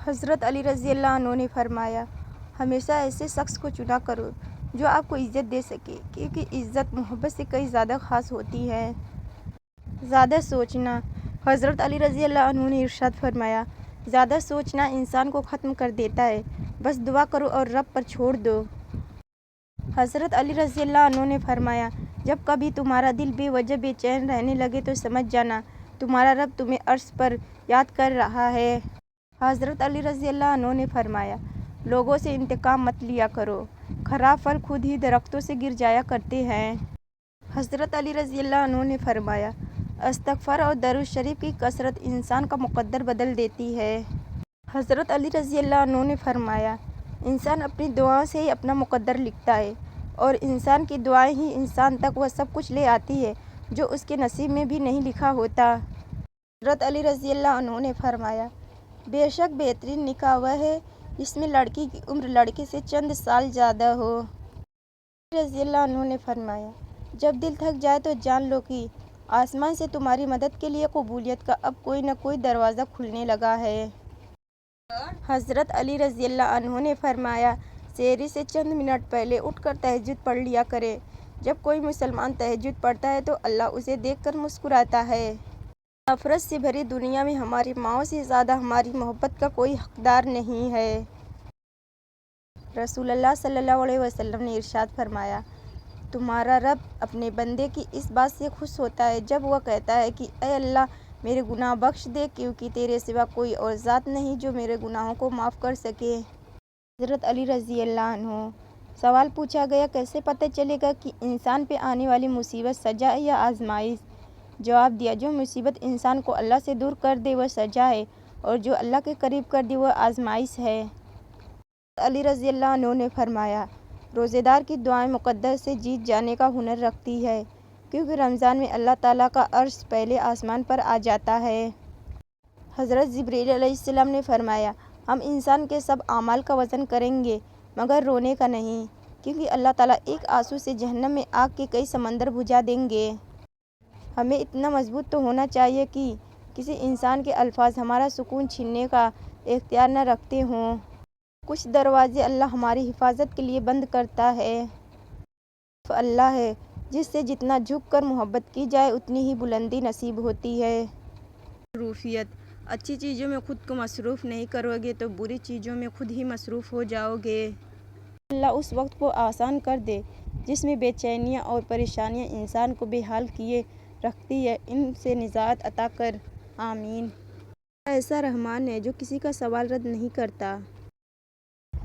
حضرت علی رضی اللہ عنہ نے فرمایا، ہمیشہ ایسے شخص کو چنا کرو جو آپ کو عزت دے سکے، کیونکہ عزت محبت سے کئی زیادہ خاص ہوتی ہے۔ زیادہ سوچنا۔ حضرت علی رضی اللہ عنہ نے ارشاد فرمایا، زیادہ سوچنا انسان کو ختم کر دیتا ہے، بس دعا کرو اور رب پر چھوڑ دو۔ حضرت علی رضی اللہ عنہ نے فرمایا، جب کبھی تمہارا دل بے وجہ بے چین رہنے لگے تو سمجھ جانا تمہارا رب تمہیں عرش پر یاد کر رہا ہے۔ حضرت علی رضی اللہ عنہ نے فرمایا، لوگوں سے انتقام مت لیا کرو، خراب پھل خود ہی درختوں سے گر جایا کرتے ہیں۔ حضرت علی رضی اللہ عنہ نے فرمایا، استغفار اور درود شریف کی کثرت انسان کا مقدر بدل دیتی ہے۔ حضرت علی رضی اللہ عنہ نے فرمایا، انسان اپنی دعاؤں سے ہی اپنا مقدر لکھتا ہے، اور انسان کی دعائیں ہی انسان تک وہ سب کچھ لے آتی ہے جو اس کے نصیب میں بھی نہیں لکھا ہوتا۔ حضرت علی رضی اللہ عنہ نے فرمایا، بے شک بہترین نکاح وہ ہے جس میں لڑکی کی عمر لڑکے سے چند سال زیادہ ہو۔ علی رضی اللہ عنہ نے فرمایا، جب دل تھک جائے تو جان لو کہ آسمان سے تمہاری مدد کے لیے قبولیت کا اب کوئی نہ کوئی دروازہ کھلنے لگا ہے۔ حضرت علی رضی اللہ عنہ نے فرمایا، سحری سے چند منٹ پہلے اٹھ کر تہجد پڑھ لیا کریں۔ جب کوئی مسلمان تہجد پڑھتا ہے تو اللہ اسے دیکھ کر مسکراتا ہے۔ نفرت سے بھری دنیا میں ہماری ماؤں سے زیادہ ہماری محبت کا کوئی حقدار نہیں ہے۔ رسول اللہ صلی اللہ علیہ وسلم نے ارشاد فرمایا، تمہارا رب اپنے بندے کی اس بات سے خوش ہوتا ہے جب وہ کہتا ہے کہ اے اللہ میرے گناہ بخش دے، کیونکہ تیرے سوا کوئی اور ذات نہیں جو میرے گناہوں کو معاف کر سکے۔ حضرت علی رضی اللہ عنہ۔ سوال پوچھا گیا، کیسے پتہ چلے گا کہ انسان پہ آنے والی مصیبت سزا ہے یا آزمائش؟ جواب دیا، جو مصیبت انسان کو اللہ سے دور کر دے وہ سزا ہے، اور جو اللہ کے قریب کر دے وہ آزمائش ہے۔ حضرت علی رضی اللہ عنہ نے فرمایا، روزے دار کی دعائیں مقدر سے جیت جانے کا ہنر رکھتی ہے، کیونکہ رمضان میں اللہ تعالیٰ کا عرش پہلے آسمان پر آ جاتا ہے۔ حضرت جبرائیل علیہ السلام نے فرمایا، ہم انسان کے سب اعمال کا وزن کریں گے مگر رونے کا نہیں، کیونکہ اللہ تعالیٰ ایک آنسو سے جہنم میں آگ کے کئی سمندر بجھا دیں گے۔ ہمیں اتنا مضبوط تو ہونا چاہیے کہ کسی انسان کے الفاظ ہمارا سکون چھیننے کا اختیار نہ رکھتے ہوں۔ کچھ دروازے اللہ ہماری حفاظت کے لیے بند کرتا ہے۔ صرف اللہ ہے جس سے جتنا جھک کر محبت کی جائے اتنی ہی بلندی نصیب ہوتی ہے۔ مصروفیت۔ اچھی چیزوں میں خود کو مصروف نہیں کرو گے تو بری چیزوں میں خود ہی مصروف ہو جاؤ گے۔ اللہ اس وقت کو آسان کر دے جس میں بے چینیاں اور پریشانیاں انسان کو بے حال کیے رکھتی ہے، ان سے نجات عطا کر، آمین۔ اللہ ایسا رحمان ہے جو کسی کا سوال رد نہیں کرتا۔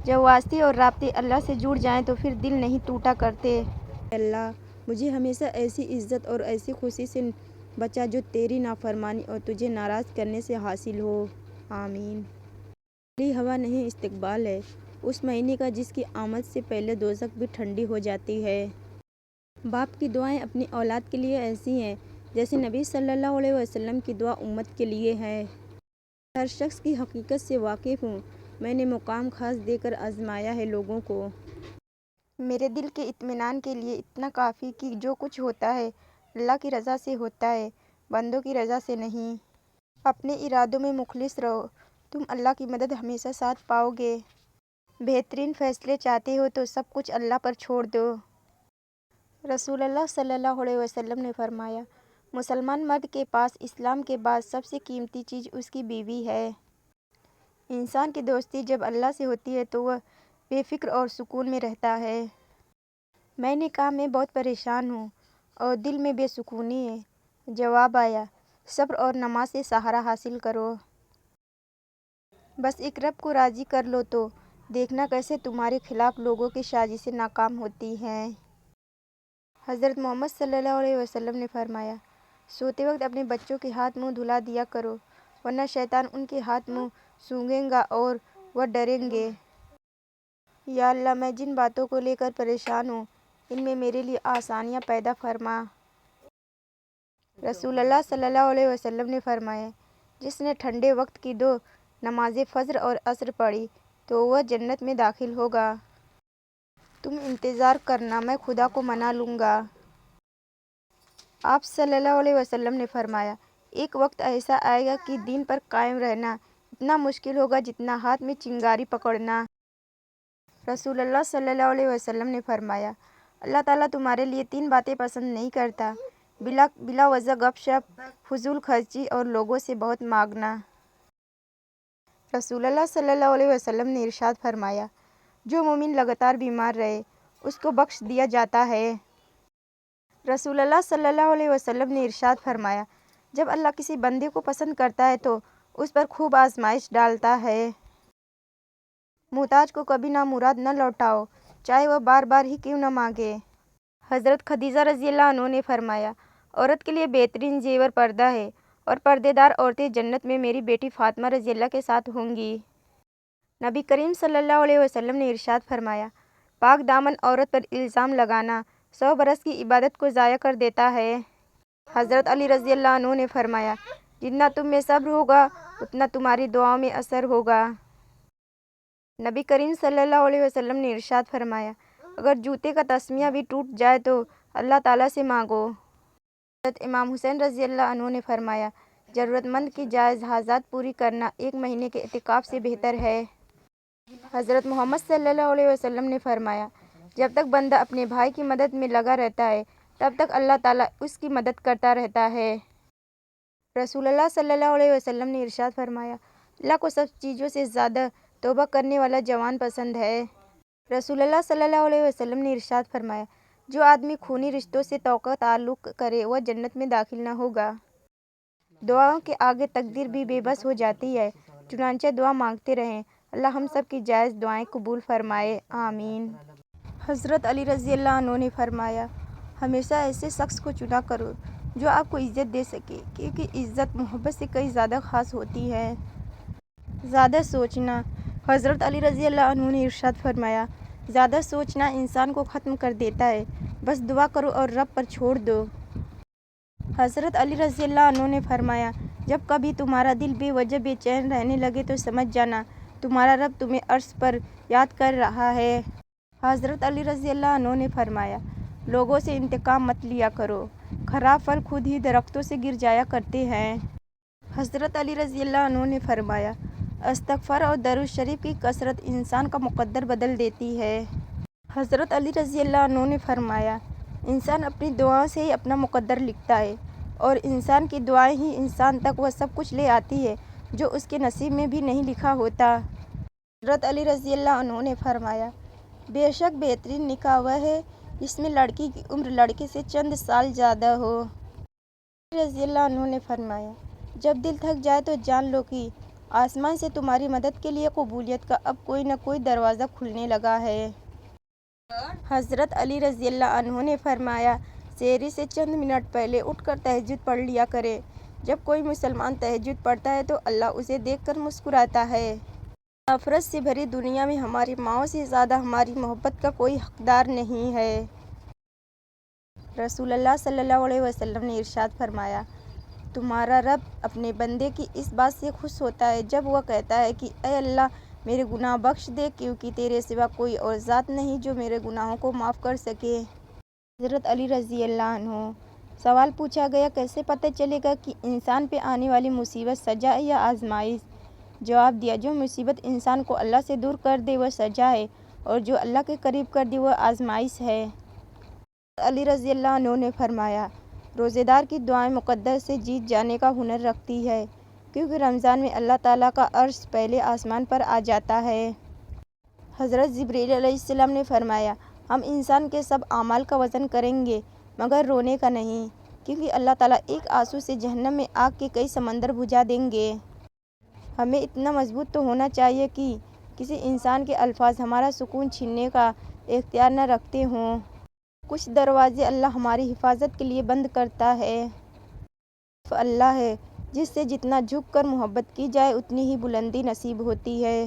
جب واسطے اور رابطے اللہ سے جڑ جائیں تو پھر دل نہیں ٹوٹا کرتے۔ اے اللہ مجھے ہمیشہ ایسی عزت اور ایسی خوشی سے بچا جو تیری نافرمانی اور تجھے ناراض کرنے سے حاصل ہو، آمین۔ خالی ہوا نہیں استقبال ہے اس مہینے کا جس کی آمد سے پہلے دوزخ بھی ٹھنڈی ہو جاتی ہے۔ باپ کی دعائیں اپنی اولاد کے لیے ایسی ہیں جیسے نبی صلی اللہ علیہ وسلم کی دعا امت کے لیے ہے۔ ہر شخص کی حقیقت سے واقف ہوں، میں نے مقام خاص دے کر آزمایا ہے لوگوں کو۔ میرے دل کے اطمینان کے لیے اتنا کافی کہ جو کچھ ہوتا ہے اللہ کی رضا سے ہوتا ہے، بندوں کی رضا سے نہیں۔ اپنے ارادوں میں مخلص رہو، تم اللہ کی مدد ہمیشہ ساتھ پاؤ گے۔ بہترین فیصلے چاہتے ہو تو سب کچھ اللہ پر چھوڑ دو۔ رسول اللہ صلی اللہ علیہ وسلم نے فرمایا، مسلمان مرد کے پاس اسلام کے بعد سب سے قیمتی چیز اس کی بیوی ہے۔ انسان کی دوستی جب اللہ سے ہوتی ہے تو وہ بے فکر اور سکون میں رہتا ہے۔ میں نے کہا، میں بہت پریشان ہوں اور دل میں بے سکونی ہے۔ جواب آیا، صبر اور نماز سے سہارا حاصل کرو۔ بس ایک رب کو راضی کر لو تو دیکھنا کیسے تمہارے خلاف لوگوں کی سازشیں ناکام ہوتی ہیں۔ حضرت محمد صلی اللہ علیہ وسلم نے فرمایا، سوتے وقت اپنے بچوں کے ہاتھ منہ دھلا دیا کرو ورنہ شیطان ان کے ہاتھ منہ سونگھے گا اور وہ ڈریں گے۔ یا اللہ میں جن باتوں کو لے کر پریشان ہوں ان میں میرے لیے آسانیاں پیدا فرما۔ رسول اللہ صلی اللہ علیہ وسلم نے فرمایا، جس نے ٹھنڈے وقت کی 2 نمازیں فجر اور عصر پڑھی تو وہ جنت میں داخل ہوگا۔ تم انتظار کرنا میں خدا کو منا لوں گا۔ آپ صلی اللہ علیہ وسلم نے فرمایا، ایک وقت ایسا آئے گا کہ دین پر قائم رہنا اتنا مشکل ہوگا جتنا ہاتھ میں چنگاری پکڑنا۔ رسول اللہ صلی اللہ علیہ وسلم نے فرمایا، اللہ تعالیٰ تمہارے لیے 3 باتیں پسند نہیں کرتا: بلا وجہ گپ شپ، فضول خرچی اور لوگوں سے بہت مانگنا۔ رسول اللہ صلی اللہ علیہ وسلم نے ارشاد فرمایا، جو مومن لگاتار بیمار رہے اس کو بخش دیا جاتا ہے۔ رسول اللہ صلی اللہ علیہ وسلم نے ارشاد فرمایا، جب اللہ کسی بندے کو پسند کرتا ہے تو اس پر خوب آزمائش ڈالتا ہے۔ محتاج کو کبھی نامراد نہ لوٹاؤ، چاہے وہ بار بار ہی کیوں نہ مانگے۔ حضرت خدیجہ رضی اللہ عنہا نے فرمایا، عورت کے لیے بہترین زیور پردہ ہے اور پردے دار عورتیں جنت میں میری بیٹی فاطمہ رضی اللہ کے ساتھ ہوں گی۔ نبی کریم صلی اللہ علیہ وسلم نے ارشاد فرمایا، پاک دامن عورت پر الزام لگانا 100 برس کی عبادت کو ضائع کر دیتا ہے۔ حضرت علی رضی اللہ عنہ نے فرمایا، جتنا تم میں صبر ہوگا اتنا تمہاری دعاؤں میں اثر ہوگا۔ نبی کریم صلی اللہ علیہ وسلم نے ارشاد فرمایا، اگر جوتے کا تسمیہ بھی ٹوٹ جائے تو اللہ تعالیٰ سے مانگو۔ حضرت امام حسین رضی اللہ عنہ نے فرمایا، ضرورت مند کی جائز حاجات پوری کرنا 1 مہینے کے اعتکاف سے بہتر ہے۔ حضرت محمد صلی اللہ علیہ وسلم نے فرمایا، جب تک بندہ اپنے بھائی کی مدد میں لگا رہتا ہے تب تک اللہ تعالیٰ اس کی مدد کرتا رہتا ہے۔ رسول اللہ صلی اللہ علیہ وسلم نے ارشاد فرمایا، اللہ کو سب چیزوں سے زیادہ توبہ کرنے والا جوان پسند ہے۔ رسول اللہ صلی اللہ علیہ وسلم نے ارشاد فرمایا، جو آدمی خونی رشتوں سے توقع تعلق کرے وہ جنت میں داخل نہ ہوگا۔ دعاؤں کے آگے تقدیر بھی بے بس ہو جاتی ہے، چنانچہ دعا مانگتے رہیں۔ اللہ ہم سب کی جائز دعائیں قبول فرمائے، آمین۔ حضرت علی رضی اللہ عنہ نے فرمایا، ہمیشہ ایسے شخص کو چنا کرو جو آپ کو عزت دے سکے، کیونکہ عزت محبت سے کئی زیادہ خاص ہوتی ہے۔ زیادہ سوچنا۔ حضرت علی رضی اللہ عنہ نے ارشاد فرمایا، زیادہ سوچنا انسان کو ختم کر دیتا ہے، بس دعا کرو اور رب پر چھوڑ دو۔ حضرت علی رضی اللہ عنہ نے فرمایا، جب کبھی تمہارا دل بے وجہ بے چین رہنے لگے تو سمجھ جانا تمہارا رب تمہیں عرش پر یاد کر رہا ہے۔ حضرت علی رضی اللہ عنہ نے فرمایا، لوگوں سے انتقام مت لیا کرو، خراب پھل خود ہی درختوں سے گر جایا کرتے ہیں۔ حضرت علی رضی اللہ عنہ نے فرمایا، استغفار اور درود شریف کی کثرت انسان کا مقدر بدل دیتی ہے۔ حضرت علی رضی اللہ عنہ نے فرمایا، انسان اپنی دعاؤں سے ہی اپنا مقدر لکھتا ہے، اور انسان کی دعائیں ہی انسان تک وہ سب کچھ لے آتی ہے جو اس کے نصیب میں بھی نہیں لکھا ہوتا۔ حضرت علی رضی اللہ عنہ نے فرمایا، بے شک بہترین نکاح وہ ہے جس میں لڑکی کی عمر لڑکے سے چند سال زیادہ ہو۔ علی رضی اللہ عنہ نے فرمایا، جب دل تھک جائے تو جان لو کہ آسمان سے تمہاری مدد کے لیے قبولیت کا اب کوئی نہ کوئی دروازہ کھلنے لگا ہے۔ حضرت علی رضی اللہ عنہ نے فرمایا، سحری سے چند منٹ پہلے اٹھ کر تہجد پڑھ لیا کرے۔ جب کوئی مسلمان تہجد پڑھتا ہے تو اللہ اسے دیکھ کر مسکراتا ہے۔ نفرت سے بھری دنیا میں ہماری ماؤں سے زیادہ ہماری محبت کا کوئی حقدار نہیں ہے۔ رسول اللہ صلی اللہ علیہ وسلم نے ارشاد فرمایا، تمہارا رب اپنے بندے کی اس بات سے خوش ہوتا ہے جب وہ کہتا ہے کہ اے اللہ میرے گناہ بخش دے، کیونکہ تیرے سوا کوئی اور ذات نہیں جو میرے گناہوں کو معاف کر سکے۔ حضرت علی رضی اللہ عنہ۔ سوال پوچھا گیا، کیسے پتہ چلے گا کہ انسان پہ آنے والی مصیبت سزا ہے یا آزمائش؟ جواب دیا، جو مصیبت انسان کو اللہ سے دور کر دے وہ سزا ہے، اور جو اللہ کے قریب کر دے وہ آزمائش ہے۔ حضرت علی رضی اللہ عنہ نے فرمایا، روزے دار کی دعائیں مقدر سے جیت جانے کا ہنر رکھتی ہے، کیونکہ رمضان میں اللہ تعالیٰ کا عرش پہلے آسمان پر آ جاتا ہے۔ حضرت جبرائیل علیہ السلام نے فرمایا، ہم انسان کے سب اعمال کا وزن کریں گے مگر رونے کا نہیں، کیونکہ اللہ تعالیٰ ایک آنسو سے جہنم میں آگ کے کئی سمندر بجھا دیں گے۔ ہمیں اتنا مضبوط تو ہونا چاہیے کہ کسی انسان کے الفاظ ہمارا سکون چھیننے کا اختیار نہ رکھتے ہوں۔ کچھ دروازے اللہ ہماری حفاظت کے لیے بند کرتا ہے۔ صرف اللہ ہے جس سے جتنا جھک کر محبت کی جائے اتنی ہی بلندی نصیب ہوتی ہے۔